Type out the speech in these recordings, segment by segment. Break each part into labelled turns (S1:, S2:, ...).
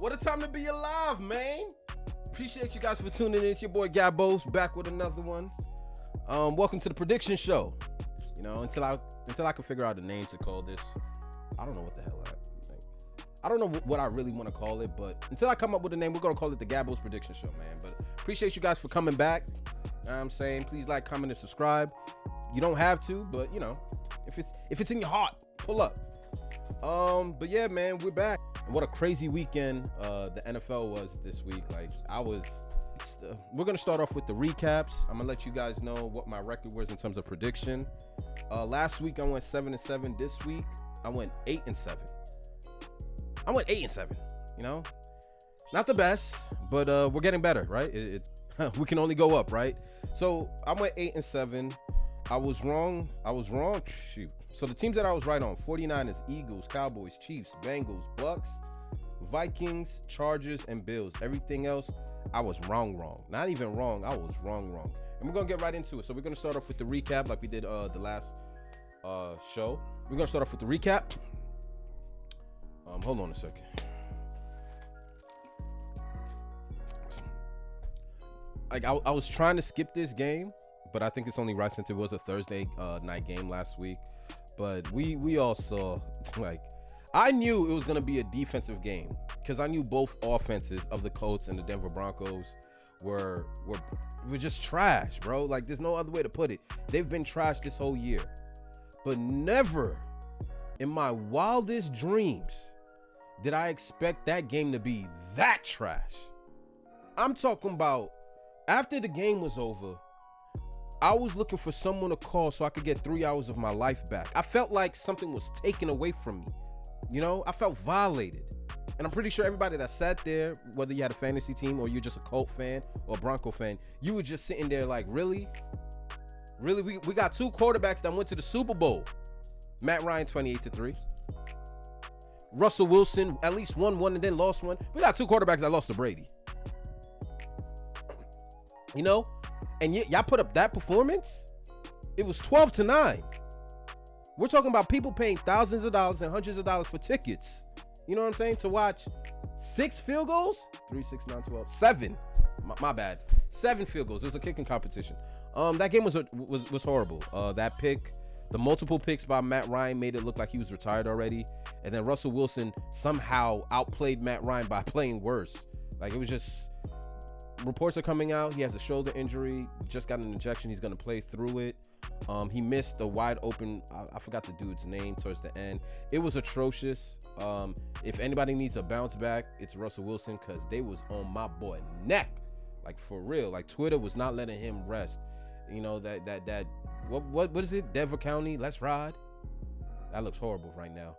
S1: What a time to be alive, man. Appreciate you guys for tuning in. It's your boy Gabos back with another one. Welcome to the prediction show. You know, until I can figure out a name to call this, I don't know what the hell I don't know what I really want to call it, but until I come up with a name, we're gonna call it the Gabos Prediction Show, man. But appreciate you guys for coming back. You know what I'm saying, please like, comment, and subscribe. You don't have to, but you know, if it's in your heart, pull up. But yeah, man, we're back. And what a crazy weekend the NFL was this week. Like we're gonna start off with the recaps. I'm gonna let you guys know what my record was in terms of prediction. Last week I went 7-7. This week I went 8-7. I went 8-7. You know, not the best, but we're getting better, right? We can only go up, right? So I went 8-7. I was wrong. Shoot. So the teams that I was right on: 49ers, Eagles, Cowboys, Chiefs, Bengals, Bucks, Vikings, Chargers, and Bills. Everything else, I was wrong. Not even wrong. I was wrong. And we're gonna get right into it. So we're gonna start off with the recap, like we did the last show. We're gonna start off with the recap. Hold on a second. Like I was trying to skip this game, but I think it's only right since it was a Thursday night game last week. But we all saw, like, I knew it was gonna be a defensive game because I knew both offenses of the Colts and the Denver Broncos were just trash, bro. Like, there's no other way to put it. They've been trash this whole year, but never in my wildest dreams did I expect that game to be that trash. I'm talking about after the game was over, I was looking for someone to call so I could get 3 hours of my life back. I felt like something was taken away from me. You know, I felt violated. And I'm pretty sure everybody that sat there, whether you had a fantasy team or you're just a Colt fan or a Bronco fan, you were just sitting there like, really? Really? We got two quarterbacks that went to the Super Bowl. Matt Ryan, 28-3. Russell Wilson, at least won one and then lost one. We got two quarterbacks that lost to Brady. You know? And y'all put up that performance? It was 12-9. We're talking about people paying thousands of dollars and hundreds of dollars for tickets. You know what I'm saying? To watch 6 field goals? 3, 6, 9, 12. 7. My bad. 7 field goals. It was a kicking competition. That game was horrible. That pick, the multiple picks by Matt Ryan made it look like he was retired already. And then Russell Wilson somehow outplayed Matt Ryan by playing worse. Like, it was just... Reports are coming out. He has a shoulder injury. Just got an injection. He's going to play through it. He missed the wide open. I forgot the dude's name towards the end. It was atrocious. If anybody needs a bounce back, it's Russell Wilson, because they was on my boy neck. Like, for real. Like, Twitter was not letting him rest. You know, what is it? Denver County, let's ride. That looks horrible right now.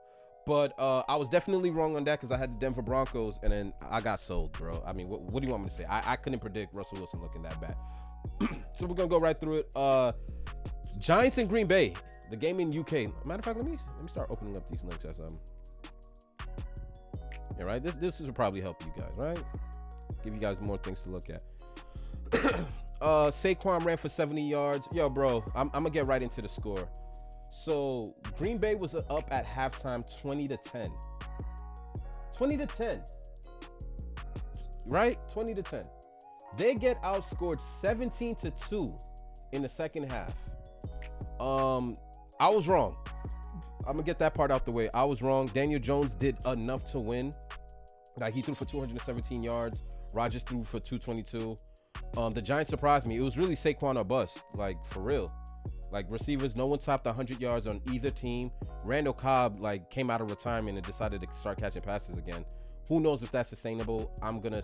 S1: But I was definitely wrong on that because I had the Denver Broncos, and then I got sold, bro. I mean, what do you want me to say? I couldn't predict Russell Wilson looking that bad. So we're going to go right through it. Giants and Green Bay, the game in UK. Matter of fact, let me start opening up these links as yeah, right? This will probably help you guys, right? Give you guys more things to look at. Saquon ran for 70 yards. Yo, bro, I'm going to get right into the score. So Green Bay was up at halftime 20-10. 20-10. Right? 20-10. They get outscored 17-2 in the second half. I was wrong. I'm gonna get that part out the way. I was wrong. Daniel Jones did enough to win. Like, he threw for 217 yards. Rodgers threw for 222. The Giants surprised me. It was really Saquon or bust. Like, for real. Like, receivers, no one topped 100 yards on either team. Randall Cobb, like, came out of retirement and decided to start catching passes again. Who knows if that's sustainable? I'm gonna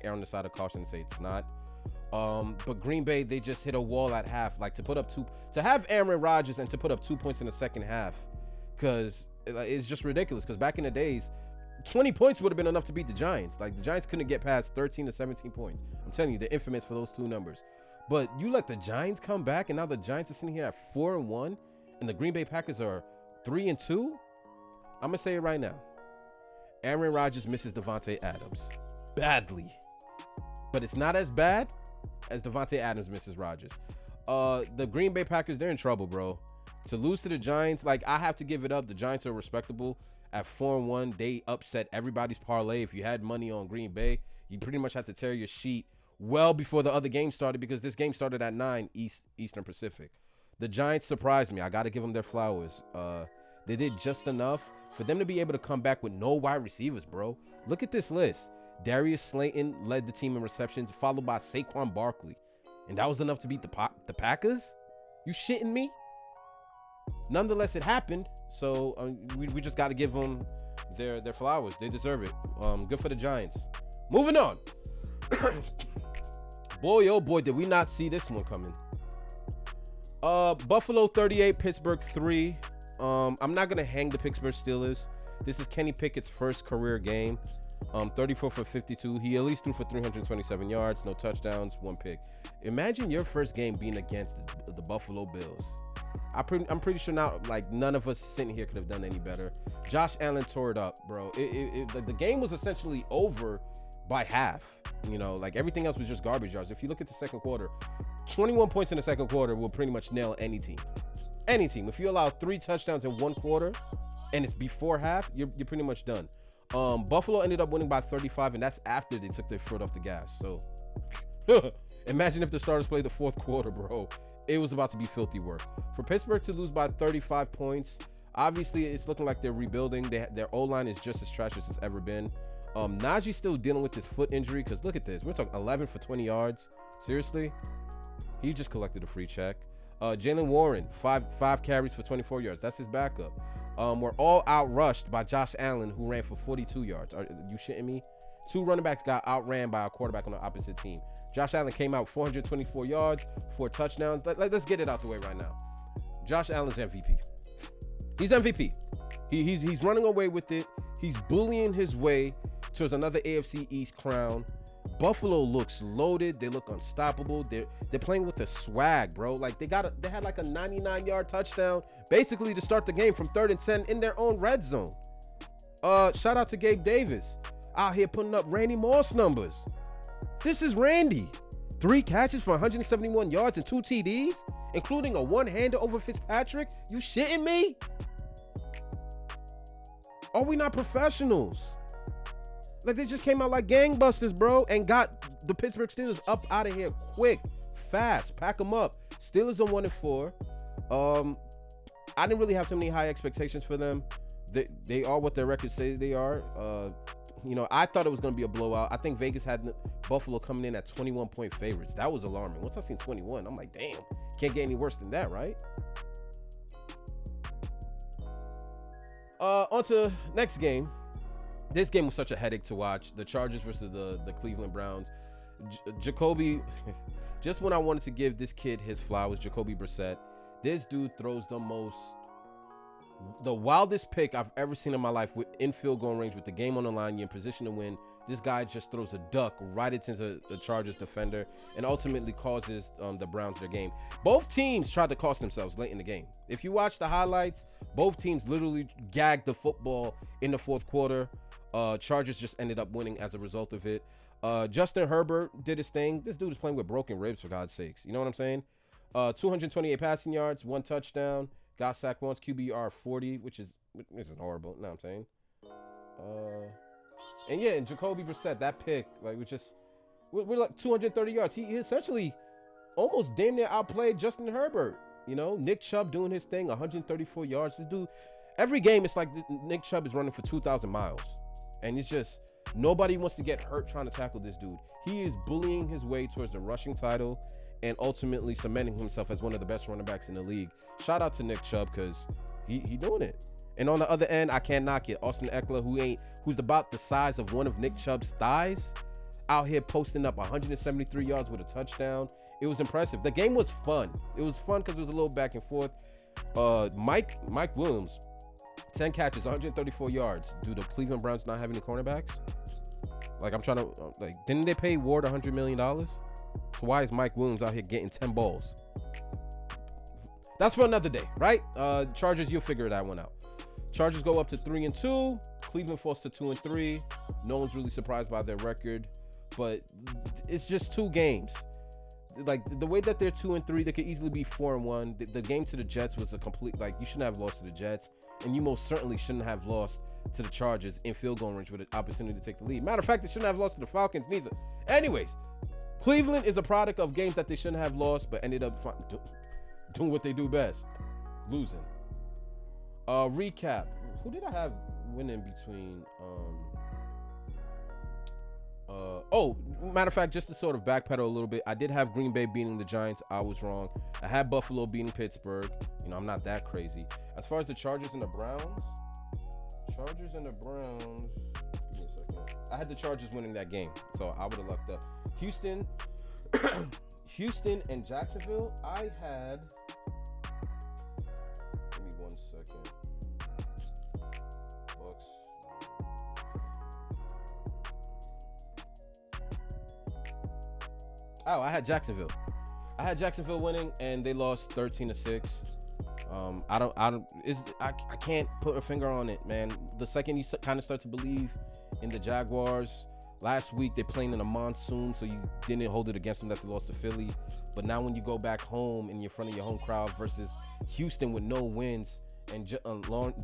S1: err on the side of caution and say it's not. But Green Bay, they just hit a wall at half. Like, to have Aaron Rodgers and to put up 2 points in the second half, because it's just ridiculous. Because back in the days, 20 points would have been enough to beat the Giants. Like, the Giants couldn't get past 13 to 17 points. I'm telling you, they're infamous for those two numbers. But you let the Giants come back, and now the Giants are sitting here at 4-1, and the Green Bay Packers are 3-2. I'm gonna say it right now. Aaron Rodgers misses Devontae Adams badly, but it's not as bad as Devontae Adams misses Rodgers. The Green Bay Packers, they're in trouble, bro. To lose to the Giants, like, I have to give it up. The Giants are respectable at 4-1. They upset everybody's parlay. If you had money on Green Bay, you pretty much had to tear your sheet well before the other game started, because this game started at 9 Eastern Pacific. The Giants surprised me. I got to give them their flowers. They did just enough for them to be able to come back with no wide receivers, bro. Look at this list. Darius Slayton led the team in receptions, followed by Saquon Barkley. And that was enough to beat the Packers? You shitting me? Nonetheless, it happened. So we just got to give them their flowers. They deserve it. Good for the Giants. Moving on. Boy, oh boy, did we not see this one coming. Buffalo 38, Pittsburgh 3. I'm not going to hang the Pittsburgh Steelers. This is Kenny Pickett's first career game. 34 for 52. He at least threw for 327 yards, no touchdowns, 1 pick. Imagine your first game being against the Buffalo Bills. I'm pretty sure now, like, none of us sitting here could have done any better. Josh Allen tore it up, bro. The game was essentially over by half. You know, like, everything else was just garbage yards. If you look at the second quarter, 21 points in the second quarter will pretty much nail any team. Any team. If you allow 3 touchdowns in 1 quarter and it's before half, you're pretty much done. Buffalo ended up winning by 35, and that's after they took their foot off the gas. So imagine if the starters played the fourth quarter, bro. It was about to be filthy work. For Pittsburgh to lose by 35 points, obviously it's looking like they're rebuilding. Their O-line is just as trash as it's ever been. Najee's still dealing with his foot injury, because look at this. We're talking 11 for 20 yards. Seriously? He just collected a free check. Jalen Warren, five carries for 24 yards. That's his backup. We're all outrushed by Josh Allen, who ran for 42 yards. Are you shitting me? 2 running backs got outran by a quarterback on the opposite team. Josh Allen came out 424 yards, 4 touchdowns. Let's get it out the way right now. Josh Allen's MVP. He's MVP. He's running away with it. He's bullying his way towards another AFC East crown. Buffalo looks loaded. They look unstoppable. They're playing with the swag, bro. Like, they had like a 99-yard touchdown basically to start the game from 3rd and 10 in their own red zone. Shout out to Gabe Davis out here putting up Randy Moss numbers. This is Randy. 3 catches for 171 yards and 2 TDs, including a one-hander over Fitzpatrick. You shitting me? Are we not professionals? Like, they just came out like gangbusters, bro, and got the Pittsburgh Steelers up out of here quick, fast. Pack them up. Steelers are 1-4. I didn't really have too many high expectations for them. They are what their records say they are. I thought it was going to be a blowout. I think Vegas had Buffalo coming in at 21-point favorites. That was alarming. Once I seen 21, I'm like, damn, can't get any worse than that, right? On to next game. This game was such a headache to watch. The Chargers versus the Cleveland Browns. Jacoby, just when I wanted to give this kid his flowers, Jacoby Brissett, this dude throws the wildest pick I've ever seen in my life in field goal range with the game on the line. You're in position to win. This guy just throws a duck right into the Chargers defender and ultimately causes the Browns their game. Both teams tried to cost themselves late in the game. If you watch the highlights, both teams literally gagged the football in the fourth quarter. Chargers just ended up winning as a result of it. Justin Herbert did his thing. This dude is playing with broken ribs, for God's sakes. You know what I'm saying? 228 passing yards, 1 touchdown. Got sacked once, QBR 40, which is horrible. You know what I'm saying? And Jacoby Brissett, that pick, like, we're like 230 yards. He essentially almost damn near outplayed Justin Herbert. You know, Nick Chubb doing his thing, 134 yards. This dude, every game, it's like Nick Chubb is running for 2,000 miles. And it's just, nobody wants to get hurt trying to tackle this dude. He is bullying his way towards the rushing title and ultimately cementing himself as one of the best running backs in the league. Shout out to Nick Chubb, because he doing it. And on the other end, I can't knock it. Austin Eckler, who's about the size of one of Nick Chubb's thighs, out here posting up 173 yards with a touchdown. It was impressive. The game was fun. It was fun because it was a little back and forth. Mike Williams, 10 catches, 134 yards. Do the Cleveland Browns not have any cornerbacks? Like, I'm trying to, didn't they pay Ward $100 million? So why is Mike Williams out here getting 10 balls? That's for another day, right? Chargers, you'll figure that one out. Chargers go up to 3-2. Cleveland falls to 2-3. No one's really surprised by their record, but it's just 2 games. like the way that they're 2-3, they could easily be 4-1. The game to the Jets was a complete, like, you shouldn't have lost to the Jets, and you most certainly shouldn't have lost to the Chargers in field goal range with an opportunity to take the lead. Matter of fact, they shouldn't have lost to the Falcons neither. Anyways, Cleveland is a product of games that they shouldn't have lost, but ended up doing what they do best, losing. Recap. Who did I have winning between? Matter of fact, just to sort of backpedal a little bit, I did have Green Bay beating the Giants. I was wrong. I had Buffalo beating Pittsburgh. You know, I'm not that crazy. As far as the Chargers and the Browns, give me a second. I had the Chargers winning that game, so I would have lucked up. Houston and Jacksonville, I had, give me 1 second. Bucks. Oh, I had Jacksonville. I had Jacksonville winning, and they lost 13-6. I can't put a finger on it, man. The second you kind of start to believe in the Jaguars, last week they're playing in a monsoon, so you didn't hold it against them that they lost to Philly. But now when you go back home and you're in front of your home crowd versus Houston with no wins, and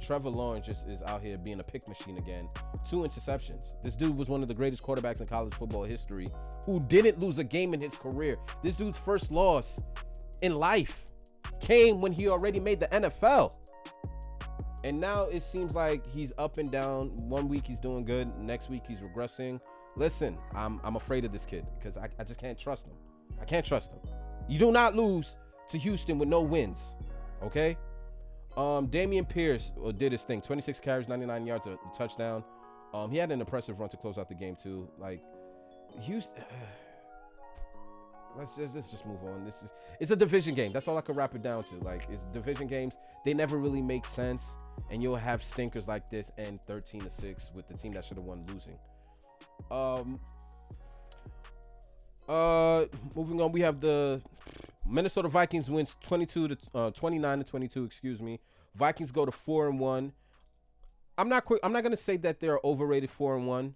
S1: Trevor Lawrence just is out here being a pick machine again. 2 interceptions. This dude was one of the greatest quarterbacks in college football history who didn't lose a game in his career. This dude's first loss in life came when he already made the NFL. And now it seems like he's up and down. 1 week he's doing good, next week he's regressing. Listen, I'm afraid of this kid because I just can't trust him. I can't trust him. You do not lose to Houston with no wins, okay? Damian Pierce did his thing. 26 carries, 99 yards, a touchdown. He had an impressive run to close out the game too. Like, Houston. Let's just move on. It's a division game. That's all I could wrap it down to. Like, it's division games. They never really make sense, and you'll have stinkers like this and 13-6 with the team that should have won losing. Moving on, we have the Minnesota Vikings wins 29-22. Excuse me. Vikings go to 4-1. I'm not gonna say that they're overrated 4-1,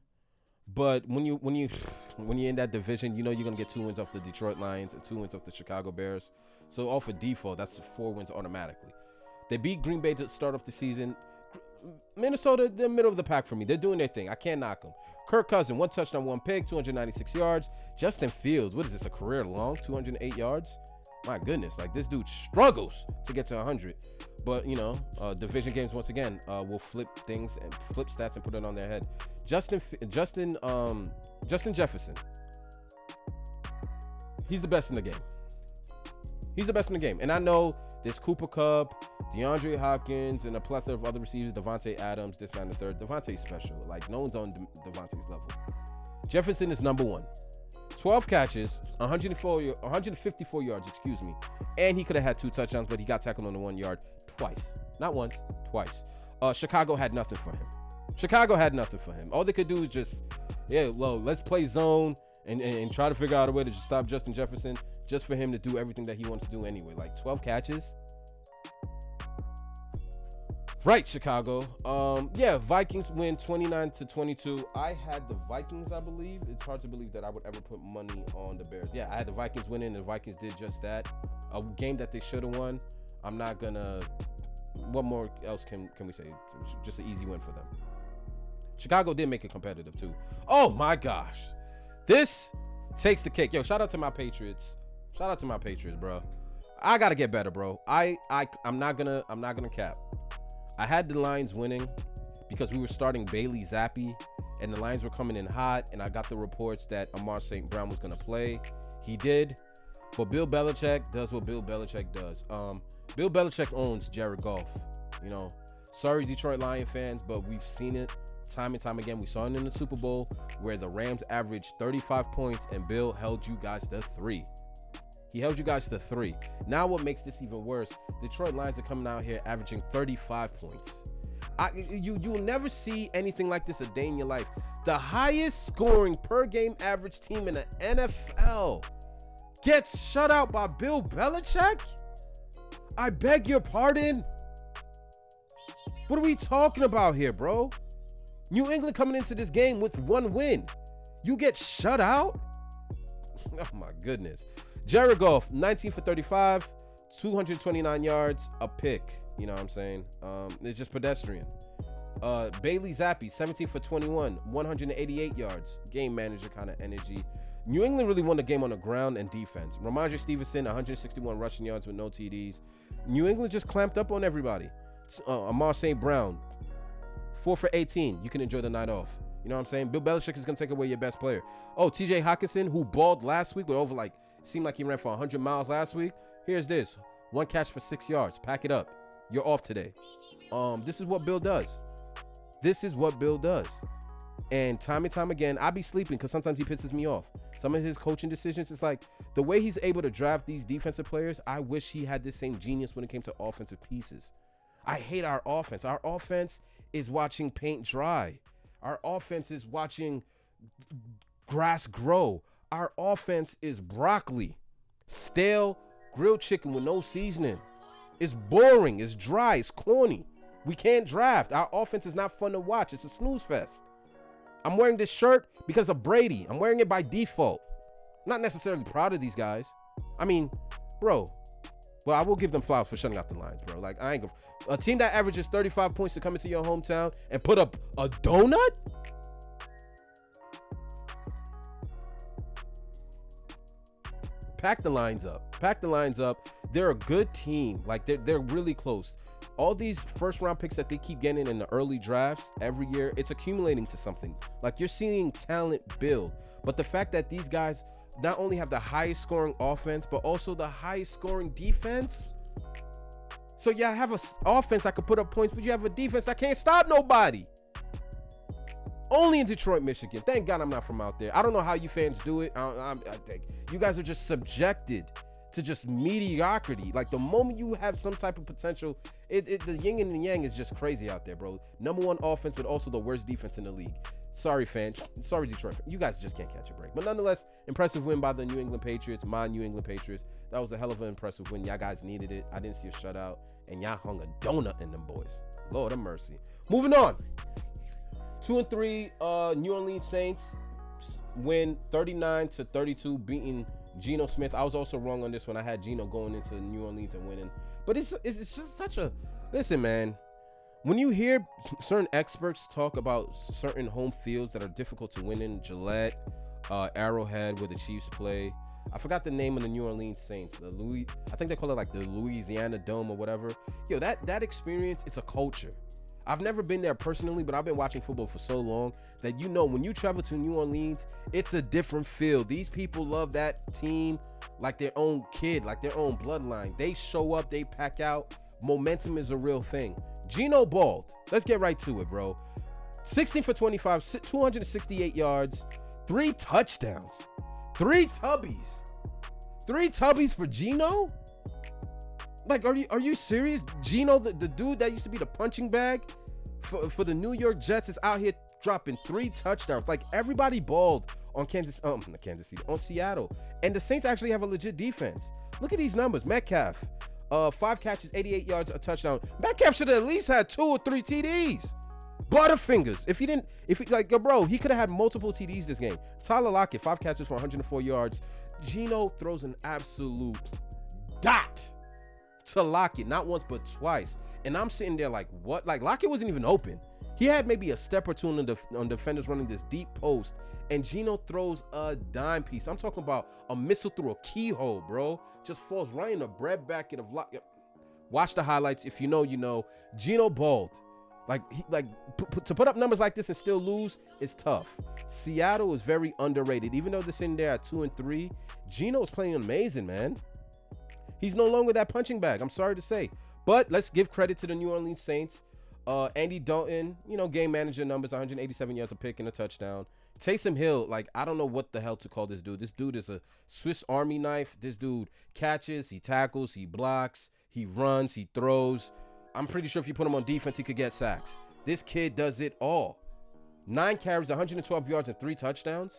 S1: but when you're in that division, you know you're gonna get 2 wins off the Detroit Lions and 2 wins off the Chicago Bears. So off of default, that's 4 wins automatically. They beat Green Bay to start off the season. Minnesota, they're middle of the pack for me. They're doing their thing. I can't knock them. Kirk Cousins, 1 touchdown, 1 pick, 296 yards. Justin Fields, what is this, a career long, 208 yards? My goodness, like, this dude struggles to get to 100. But, you know, division games, once again, will flip things and flip stats and put it on their head. Justin Jefferson. He's the best in the game. He's the best in the game. And I know there's Cooper Kupp, DeAndre Hopkins, and a plethora of other receivers, Devontae Adams, this, that, and the third. Devontae's special. Like, no one's on Devontae's level. Jefferson is number 1. 12 catches, 154 yards, excuse me. And he could have had 2 touchdowns, but he got tackled on the 1 yard twice. Not once, twice. Chicago had nothing for him. All they could do is just, let's play zone and try to figure out a way to just stop Justin Jefferson just for him to do everything that he wants to do anyway. Like, 12 catches. Right, Chicago. Vikings win 29-22. I had the Vikings, I believe. It's hard to believe that I would ever put money on the Bears. Yeah, I had the Vikings winning, and the Vikings did just that. A game that they should have won. I'm not gonna. What more else can we say? Just an easy win for them. Chicago did make it competitive too. Oh my gosh, this takes the cake. Yo, shout out to my Patriots. Bro. I gotta get better, bro. I'm not gonna cap. I had the Lions winning because we were starting Bailey Zappi, and the Lions were coming in hot, and I got the reports that Amar St. Brown was gonna play. He did. But Bill Belichick does what Bill Belichick does. Bill Belichick owns Jared Goff. You know, sorry, Detroit Lion fans, but we've seen it time and time again. We saw it in the Super Bowl where the Rams averaged 35 points and Bill held you guys to 3. He held you guys to 3. Now what makes this even worse, Detroit Lions are coming out here averaging 35 points. You'll never see anything like this a day in your life. The highest scoring per game average team in the NFL gets shut out by Bill Belichick? I beg your pardon? What are we talking about here, bro? New England coming into this game with 1 win. You get shut out? Oh my goodness. Jared Goff, 19 for 35, 229 yards, a pick. You know what I'm saying? It's just pedestrian. Bailey Zappi, 17 for 21, 188 yards. Game manager kind of energy. New England really won the game on the ground and defense. Ramondre Stevenson, 161 rushing yards with no TDs. New England just clamped up on everybody. Amar St. Brown, 4 for 18. You can enjoy the night off. You know what I'm saying? Bill Belichick is going to take away your best player. Oh, TJ Hawkinson, who balled last week with over seemed like he ran for 100 miles last week. Here's this. 1 catch for 6 yards. Pack it up. You're off today. This is what Bill does. This is what Bill does. And time again, I be sleeping because sometimes he pisses me off. Some of his coaching decisions, it's like the way he's able to draft these defensive players, I wish he had this same genius when it came to offensive pieces. I hate our offense. Our offense is watching paint dry. Our offense is watching grass grow. Our offense is broccoli, stale grilled chicken with no seasoning. It's boring. It's dry. It's corny. We can't draft. Our offense is not fun to watch. It's a snooze fest. I'm wearing this shirt because of Brady. I'm wearing it by default. Not necessarily proud of these guys. I mean, bro. Well, I will give them flowers for shutting out the lines, bro. Like, I ain't gonna. A team that averages 35 points to come into your hometown and put up a donut? Pack the lines up. Pack the lines up. They're a good team. Like, they're really close. All these first round picks that they keep getting in the early drafts every year, it's accumulating to something. Like, you're seeing talent build. But the fact that these guys not only have the highest scoring offense, but also the highest scoring defense. So yeah, I have an offense that could put up points, but you have a defense that can't stop nobody. Only in Detroit, Michigan. Thank God I'm not from out there. I don't know how you fans do it. I think you guys are just subjected to just mediocrity. Like, the moment you have some type of potential, the yin and the yang is just crazy out there, bro. Number one offense, but also the worst defense in the league. Sorry, fans. Sorry, Detroit. You guys just can't catch a break. But nonetheless, impressive win by the New England Patriots. My New England Patriots. That was a hell of an impressive win. Y'all guys needed it. I didn't see a shutout. And y'all hung a donut in them boys. Lord of mercy. Moving on. 2-3 New Orleans Saints win 39-32, beating Geno Smith. I was also wrong on this one. I had Geno going into New Orleans and winning. But it's just such a... Listen, man. When you hear certain experts talk about certain home fields that are difficult to win in, Gillette, Arrowhead, where the Chiefs play. I forgot the name of the New Orleans Saints. I think they call it like the Louisiana Dome or whatever. Yo, that experience, it's a culture. I've never been there personally, but I've been watching football for so long that, you know, when you travel to New Orleans, it's a different feel. These people love that team like their own kid, like their own bloodline. They show up, they pack out. Momentum is a real thing. Geno balled. Let's get right to it, bro. 16 for 25, 268 yards, 3 touchdowns, 3 tubbies. 3 tubbies for Geno? Like, are you serious? Geno, the dude that used to be the punching bag for the New York Jets, is out here dropping 3 touchdowns. Like, everybody balled on on Seattle. And the Saints actually have a legit defense. Look at these numbers. Metcalf, 5 catches, 88 yards, a touchdown. Metcalf should have at least had 2 or 3 TDs. Butterfingers. He could have had multiple TDs this game. Tyler Lockett, 5 catches for 104 yards. Geno throws an absolute dot to Lockett, not once but twice. And I'm sitting there like, what? Like, Lockett wasn't even open. He had maybe a step or two on defenders running this deep post, and Geno throws a dime piece. I'm talking about a missile through a keyhole, bro. Just falls right in the breadbasket of Lockett. Watch the highlights. If you know, you know. Geno balled. To put up numbers like this and still lose is tough. Seattle is very underrated. Even though they're sitting there at 2-3, Geno is playing amazing, man. He's no longer that punching bag. I'm sorry to say. But let's give credit to the New Orleans Saints. Andy Dalton, game manager numbers, 187 yards a pick and a touchdown. Taysom Hill, I don't know what the hell to call this dude. This dude is a Swiss Army knife. This dude catches, he tackles, he blocks, he runs, he throws. I'm pretty sure if you put him on defense, he could get sacks. This kid does it all. 9 carries, 112 yards, and 3 touchdowns.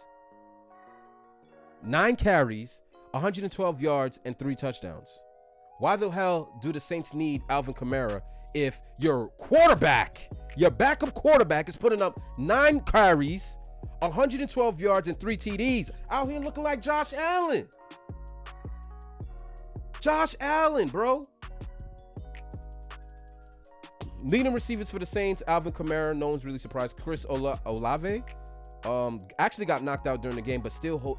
S1: 9 carries, 112 yards, and 3 touchdowns. Why the hell do the Saints need Alvin Kamara if your backup quarterback is putting up 9 carries, 112 yards, and 3 TDs, out here looking like Josh Allen? Josh Allen, bro. Leading receivers for the Saints, Alvin Kamara. No one's really surprised. Chris Olave actually got knocked out during the game, but still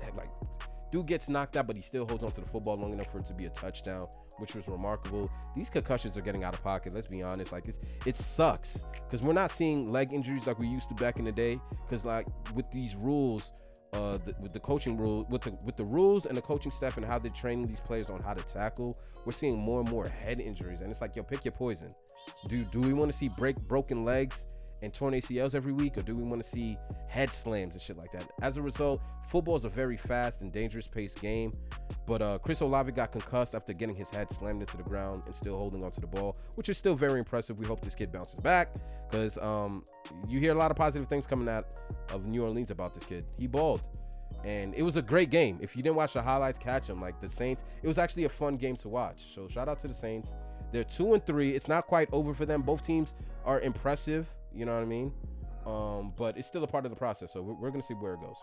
S1: dude gets knocked out, but he still holds onto the football long enough for it to be a touchdown, which was remarkable. These concussions are getting out of pocket. Let's be honest. Like it sucks because we're not seeing leg injuries like we used to back in the day. Because like with these rules, with the coaching rules, with the rules and the coaching staff and how they're training these players on how to tackle, we're seeing more and more head injuries. And it's like, yo, pick your poison. Do we want to see broken legs and torn ACLs every week, or do we want to see head slams and shit like that? As a result, football is a very fast and dangerous paced game, but Chris Olave got concussed after getting his head slammed into the ground and still holding onto the ball, which is still very impressive. We hope this kid bounces back because you hear a lot of positive things coming out of New Orleans about this kid. He balled, and it was a great game. If you didn't watch the highlights, catch them. Like the Saints, it was actually a fun game to watch. So shout out to the Saints. They're 2-3. It's not quite over for them. Both teams are impressive. You know what I mean? But it's still a part of the process. So we're going to see where it goes.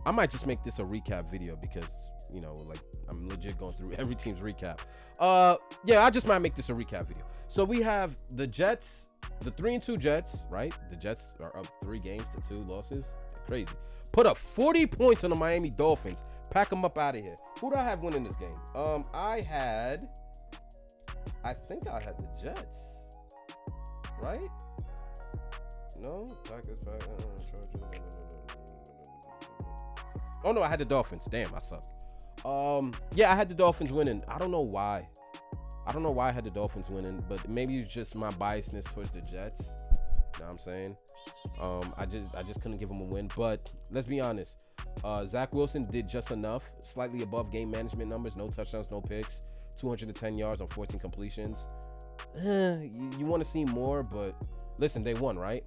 S1: I might just make this a recap video because, you know, like I'm legit going through every team's recap. Yeah, I just might make this a recap video. So we have the Jets, the 3-2 Jets, right? The Jets are up 3 games to 2 losses. Crazy. Put up 40 points on the Miami Dolphins. Pack them up out of here. Who do I have winning this game? I think I had the Jets, right? No? Oh, no, I had the Dolphins. Damn, I suck. Yeah, I had the Dolphins winning. I don't know why. I had the Dolphins winning, but maybe it's just my biasness towards the Jets. You know what I'm saying? I just couldn't give them a win. But let's be honest. Zach Wilson did just enough, slightly above game management numbers, no touchdowns, no picks, 210 yards on 14 completions. You want to see more, but listen, they won, right?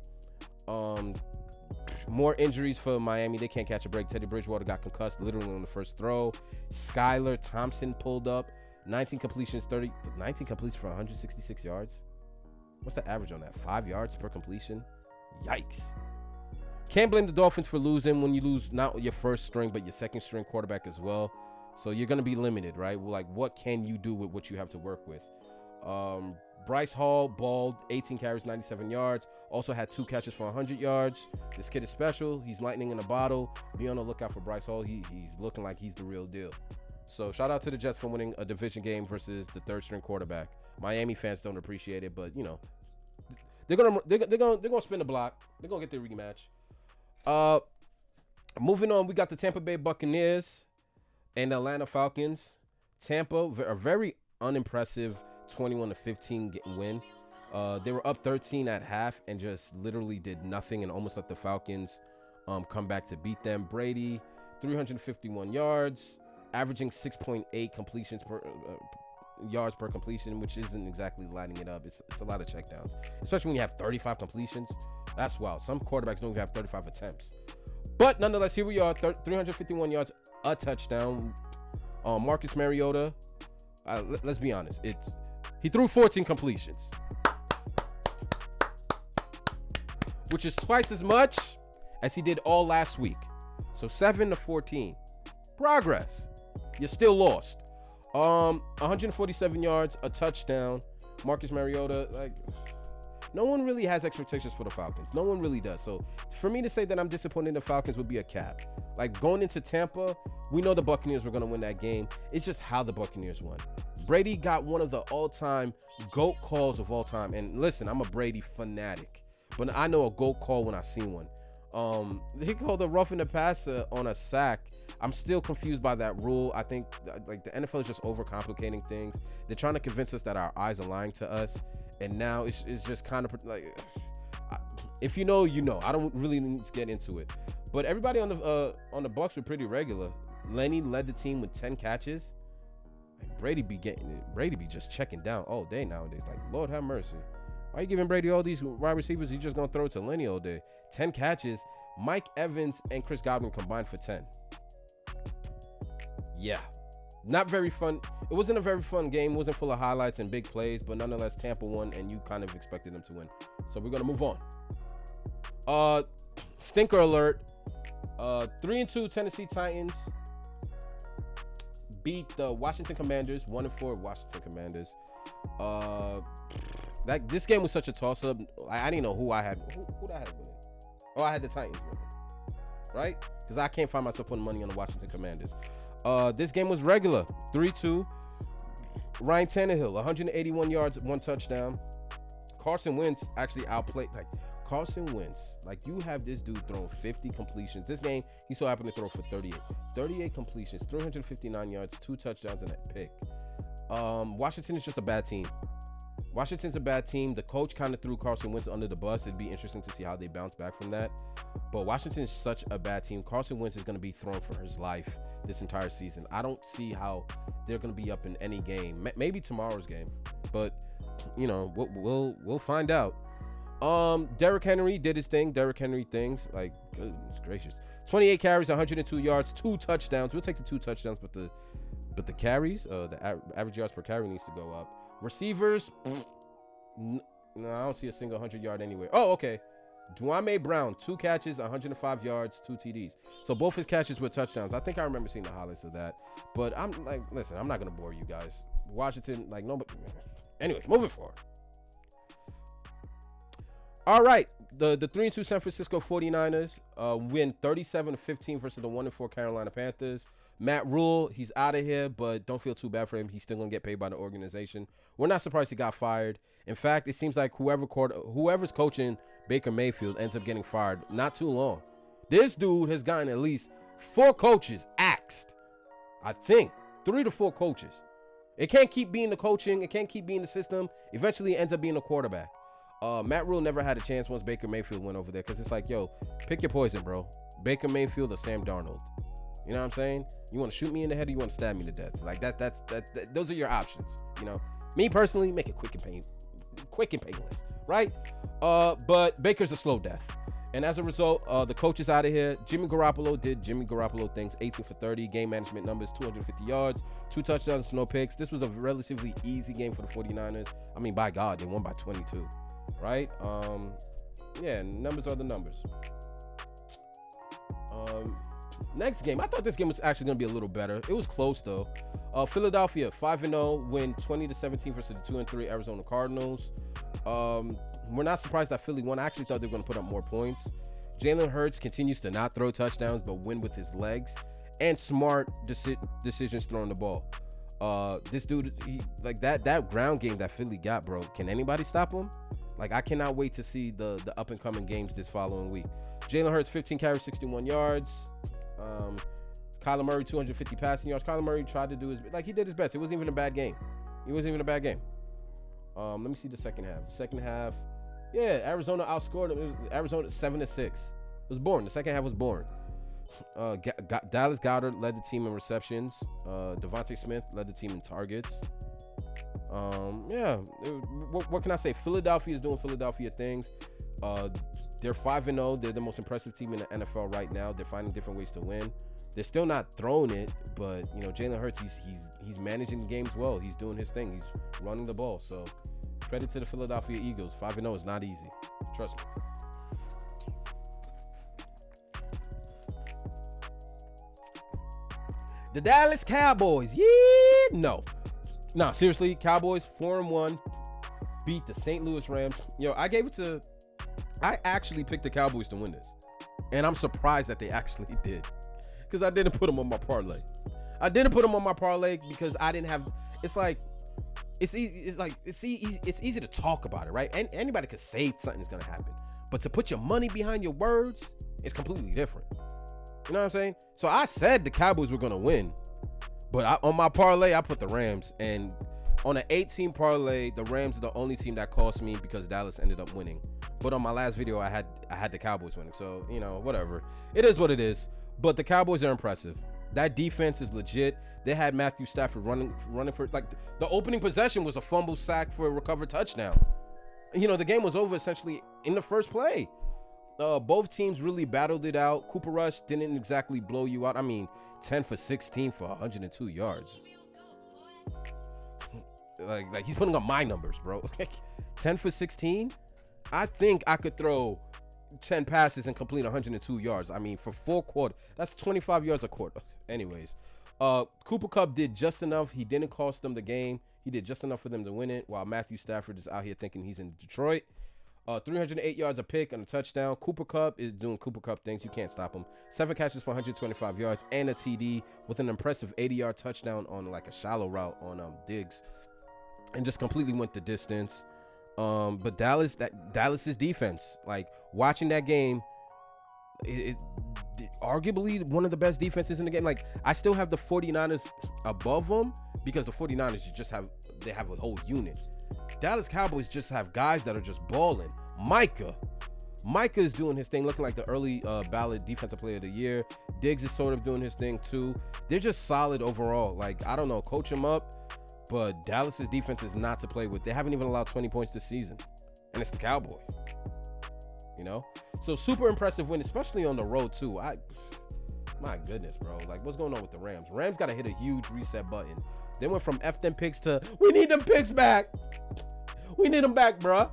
S1: More injuries for Miami. They can't catch a break. Teddy Bridgewater got concussed literally on the first throw. Skylar Thompson pulled up, 19 completions for 166 yards. What's the average on that? 5 yards per completion. Yikes. Can't blame the Dolphins for losing when you lose not your first string, but your second string quarterback as well. So you're going to be limited, right? Like, what can you do with what you have to work with? Bryce Hall balled, 18 carries, 97 yards. Also had 2 catches for 100 yards. This kid is special. He's lightning in a bottle. Be on the lookout for Bryce Hall. He's looking like he's the real deal. So shout out to the Jets for winning a division game versus the third string quarterback. Miami fans don't appreciate it, but you know, they're gonna spin the block. They're gonna get their rematch. Moving on, we got the Tampa Bay Buccaneers and the Atlanta Falcons. Tampa, a very unimpressive 21-15 win. They were up 13 at half and just literally did nothing and almost let the Falcons come back to beat them. Brady, 351 yards, averaging 6.8 completions per yards per completion, which isn't exactly lighting it up. It's a lot of checkdowns, especially when you have 35 completions. That's wild. Some quarterbacks don't even have 35 attempts. But nonetheless, here we are, 351 yards, a touchdown. Marcus Mariota, let's be honest, he threw 14 completions, which is twice as much as he did all last week. So 7-14. Progress. You're still lost. 147 yards, a touchdown. Marcus Mariota, like, no one really has expectations for the Falcons. No one really does. So for me to say that I'm disappointed in the Falcons would be a cap. Like, going into Tampa, we know the Buccaneers were going to win that game. It's just how the Buccaneers won. Brady got one of the all-time GOAT calls of all time. And listen, I'm a Brady fanatic, but I know a GOAT call when I see one. He called a roughing the passer on a sack. I'm still confused by that rule. I think like the NFL is just overcomplicating things. They're trying to convince us that our eyes are lying to us, and now it's just kind of like, if you know, you know. I don't really need to get into it, but everybody on the Bucs were pretty regular. Lenny led the team with 10 catches. Brady be just checking down all day nowadays. Like, Lord have mercy. Why are you giving Brady all these wide receivers? He's just gonna throw it to Lenny all day. 10 catches. Mike Evans and Chris Godwin combined for 10. Yeah, not very fun. It wasn't a very fun game. It wasn't full of highlights and big plays, but nonetheless, Tampa won, and you kind of expected them to win. So we're gonna move on. Stinker alert. 3-2 Tennessee Titans beat the Washington Commanders. 1-4 Washington Commanders. This game was such a toss-up. I didn't know who I had. Who I had winning? Oh, I had the Titans winning, right? Because I can't find myself putting money on the Washington Commanders. This game was regular. 3-2. Ryan Tannehill, 181 yards, 1 touchdown. Carson Wentz actually outplayed. Like, Carson Wentz, like, you have this dude throwing 50 completions. This game, he so happened to throw for 38. 38 completions, 359 yards, 2 touchdowns, and a pick. Washington is just a bad team. Washington's a bad team. The coach kind of threw Carson Wentz under the bus. It'd be interesting to see how they bounce back from that. But Washington is such a bad team. Carson Wentz is going to be thrown for his life this entire season. I don't see how they're going to be up in any game. Maybe tomorrow's game, but you know, we'll find out. Derrick Henry did his thing. Derrick Henry things, like, goodness gracious. 28 carries, 102 yards, 2 touchdowns. We'll take the 2 touchdowns, but the carries, the average yards per carry needs to go up. Receivers, no, I don't see a single 100-yard anywhere. Oh, okay. Dwayne Brown, 2 catches, 105 yards, 2 TDs. So both his catches were touchdowns. I think I remember seeing the highlights of that. But I'm like, listen, I'm not gonna bore you guys. Washington, like, no, but anyways, moving forward. All right, the 3-2 San Francisco 49ers win 37-15 versus the 1-4 Carolina Panthers. Matt Rule, he's out of here, but don't feel too bad for him. He's still gonna get paid by the organization. We're not surprised he got fired. In fact, it seems like whoever's coaching Baker Mayfield ends up getting fired not too long. This dude has gotten at least 4 coaches axed. I think 3 to 4 coaches. It can't keep being the coaching. It can't keep being the system. Eventually, it ends up being a quarterback. Matt Rule never had a chance once Baker Mayfield went over there, because it's like, yo, pick your poison, bro. Baker Mayfield or Sam Darnold. You know what I'm saying? You want to shoot me in the head or you want to stab me to death? Like, those are your options. You know, me personally, make it quick and painless, right? But Baker's a slow death. And as a result, the coach is out of here. Jimmy Garoppolo did Jimmy Garoppolo things. 18 for 30, game management numbers, 250 yards, 2 touchdowns, no picks. This was a relatively easy game for the 49ers. I mean, by God, they won by 22, right? Yeah, numbers are the numbers. Next game, I thought this game was actually going to be a little better. It was close, though. Philadelphia, 5-0, win 20-17 versus the 2-3 Arizona Cardinals. We're not surprised that Philly won. I actually thought they were going to put up more points. Jalen Hurts continues to not throw touchdowns, but win with his legs and smart decisions throwing the ball. This dude, like that ground game that Philly got, bro. Can anybody stop him? Like, I cannot wait to see the up and coming games this following week. Jalen Hurts, 15 carries, 61 yards. Kyler Murray, 250 passing yards. Kyler Murray tried to do he did his best. It wasn't even a bad game. Let me see the second half. Yeah, Arizona outscored them. Arizona 7-6. It was boring. The second half was boring. Dallas Goedert led the team in receptions. Devontae Smith led the team in targets. What can I say? Philadelphia is doing Philadelphia things. They're 5-0. They're the most impressive team in the NFL right now. They're finding different ways to win. They're still not throwing it, but you know, Jalen Hurts, he's managing the games well. He's doing his thing. He's running the ball. So credit to the Philadelphia Eagles. 5-0 is not easy. Trust me. The Dallas Cowboys. No, seriously, Cowboys 4-1 beat the St. Louis Rams. I actually picked the Cowboys to win this, and I'm surprised that they actually did, because I didn't put them on my parlay. Because I didn't have. It's easy to talk about it, right? And anybody could say something's gonna happen, but to put your money behind your words is completely different. You know what I'm saying? So I said the Cowboys were gonna win, but on my parlay I put the Rams, and on an 8-team parlay, the Rams are the only team that cost me because Dallas ended up winning. But on my last video, I had the Cowboys winning. So, you know, whatever. It is what it is. But the Cowboys are impressive. That defense is legit. They had Matthew Stafford running for, like, the opening possession was a fumble sack for a recovered touchdown. You know, the game was over essentially in the first play. Both teams really battled it out. Cooper Rush didn't exactly blow you out. I mean, 10 for 16 for 102 yards. Like he's putting up my numbers, bro. 10 for 16. I think I could throw 10 passes and complete 102 yards. I mean, for 4 quarters, that's 25 yards a quarter. Anyways, Cooper Kupp did just enough. He didn't cost them the game. He did just enough for them to win it, while Matthew Stafford is out here thinking he's in Detroit. 308 yards a pick and a touchdown. Cooper Kupp is doing Cooper Kupp things. You can't stop him. 7 catches for 125 yards and a TD with an impressive 80-yard touchdown on like a shallow route on Diggs, and just completely went the distance. But Dallas's defense, like watching that game, it arguably one of the best defenses in the game. Like I still have the 49ers above them because the 49ers they have a whole unit. Dallas Cowboys just have guys that are just balling. Micah is doing his thing, looking like the early ballot defensive player of the year. Diggs is sort of doing his thing too. They're just solid overall. Like I don't know, coach them up, but Dallas's defense is not to play with. They haven't even allowed 20 points this season, and it's the Cowboys. You know, so super impressive win, especially on the road too. My goodness, bro. Like what's going on with the Rams? Rams got to hit a huge reset button. They went from F them picks to we need them picks back. We need them back, bruh.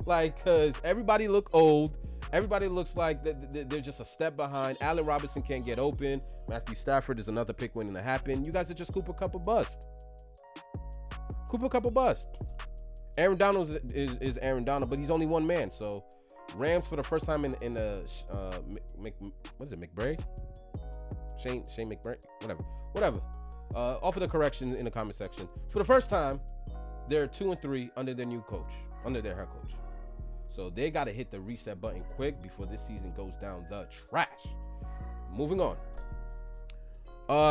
S1: Like, cause everybody look old. Everybody looks like they're just a step behind. Allen Robinson can't get open. Matthew Stafford is another pick waiting to happen. You guys are just Cooper Kupp a bust. Cooper Kupp a bust. Aaron Donald is Aaron Donald, but he's only one man. So Rams for the first time in the what is it, McBray? Shane McBray? Whatever. Offer the correction in the comment section. For the first time, they're 2-3 under their new coach, under their head coach. So they got to hit the reset button quick before this season goes down the trash. Moving on.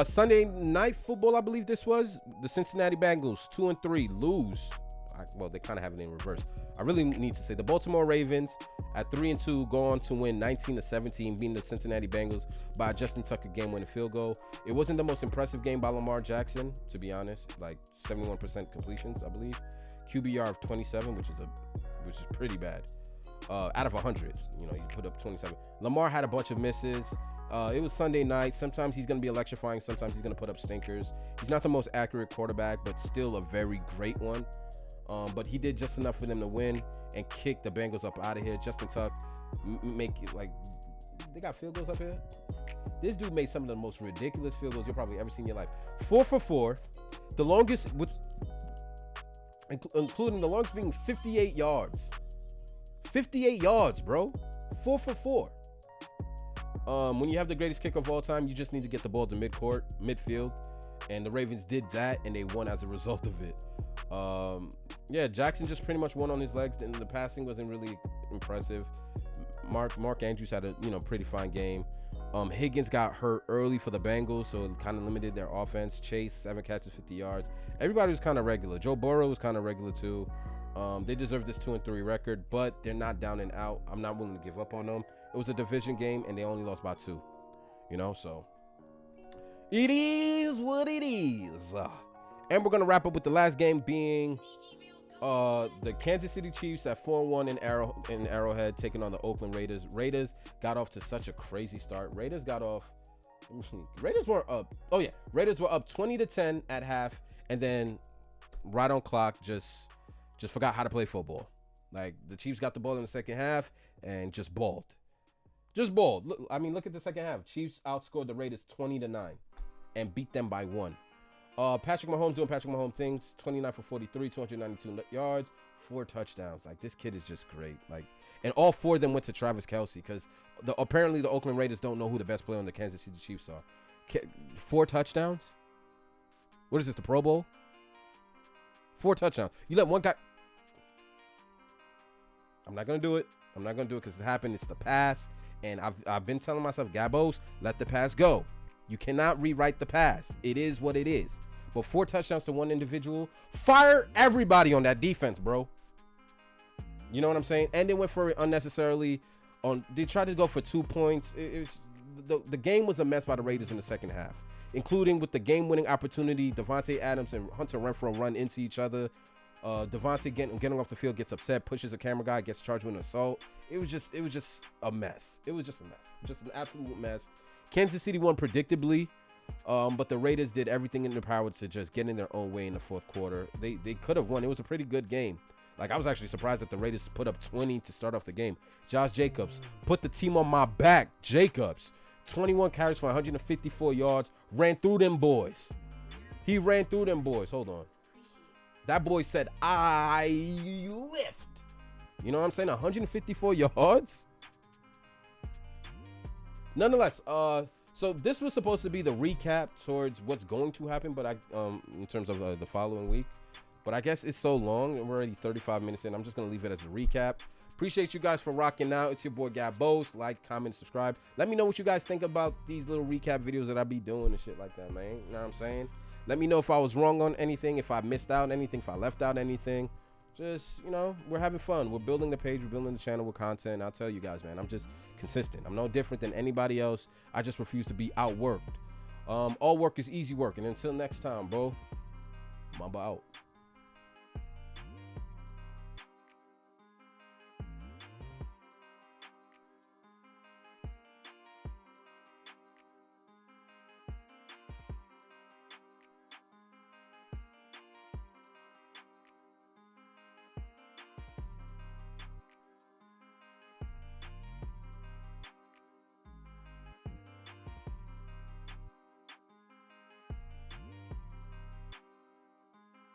S1: Sunday night football, I believe this was. The Cincinnati Bengals, 2-3, lose. Well, they kind of have it in reverse. I really need to say the Baltimore Ravens at 3-2 go on to win 19-17, beating the Cincinnati Bengals by a Justin Tucker game-winning field goal. It wasn't the most impressive game by Lamar Jackson, to be honest. Like 71% completions, I believe. QBR of 27, which is pretty bad. Out of 100, you know, he put up 27. Lamar had a bunch of misses. It was Sunday night. Sometimes he's going to be electrifying. Sometimes he's going to put up stinkers. He's not the most accurate quarterback, but still a very great one. But he did just enough for them to win and kick the Bengals up out of here. Justin Tuck make it like they got field goals up here. This dude made some of the most ridiculous field goals you'll probably ever seen in your life. 4 for 4, the longest including the longest being 58 yards. 58 yards, bro. 4 for 4. When you have the greatest kicker of all time, you just need to get the ball to midfield, and the Ravens did that, and they won as a result of it. Yeah, Jackson just pretty much won on his legs, and the passing wasn't really impressive. Mark Andrews had a pretty fine game. Higgins got hurt early for the Bengals, so it kind of limited their offense. Chase, 7 catches, 50 yards. Everybody was kind of regular. Joe Burrow was kind of regular too. They deserve this 2-3 record, but they're not down and out. I'm not willing to give up on them. It was a division game, and they only lost by 2. So it is what it is. And we're gonna wrap up with the last game being the Kansas City Chiefs at 4-1 in Arrowhead taking on the Oakland Raiders. Raiders got off to such a crazy start. Raiders were up. Oh yeah, Raiders were up 20-10 at half, and then right on clock just forgot how to play football. Like the Chiefs got the ball in the second half and just balled. Look at the second half. Chiefs outscored the Raiders 20-9 and beat them by 1. Patrick Mahomes doing Patrick Mahomes things. 29 for 43, 292 yards, 4 touchdowns. Like this kid is just great. Like, and all 4 of them went to Travis Kelce because apparently the Oakland Raiders don't know who the best player on the Kansas City Chiefs are. 4 touchdowns. What is this? The Pro Bowl? 4 touchdowns. You let one guy. I'm not gonna do it because it happened. It's the past, and I've been telling myself, Gabos, let the past go. You cannot rewrite the past. It is what it is. But 4 touchdowns to one individual. Fire everybody on that defense, bro. You know what I'm saying? And they went for it unnecessarily. They tried to go for 2 points. The game was a mess by the Raiders in the second half, including with the game-winning opportunity. Devontae Adams and Hunter Renfrow run into each other. Devontae getting off the field gets upset, pushes a camera guy, gets charged with an assault. It was just a mess. It was just a mess. Just an absolute mess. Kansas City won predictably, but the Raiders did everything in their power to just get in their own way in the fourth quarter. They could have won. It was a pretty good game. Like, I was actually surprised that the Raiders put up 20 to start off the game. Josh Jacobs put the team on my back. Jacobs, 21 carries for 154 yards. Ran through them boys. He ran through them boys. Hold on. That boy said, I lift. You know what I'm saying? 154 yards. Nonetheless, so this was supposed to be the recap towards what's going to happen, but in terms of the following week. But I guess it's so long, and we're already 35 minutes in. I'm just gonna leave it as a recap. Appreciate you guys for rocking out. It's your boy Gabos. Like, comment, subscribe. Let me know what you guys think about these little recap videos that I be doing and shit like that, man. You know what I'm saying? Let me know if I was wrong on anything, if I missed out anything, if I left out anything. Just, you know, we're having fun. We're building the page. We're building the channel with content. I'll tell you guys, man, I'm just consistent. I'm no different than anybody else. I just refuse to be outworked. All work is easy work. And until next time, bro, Mamba out.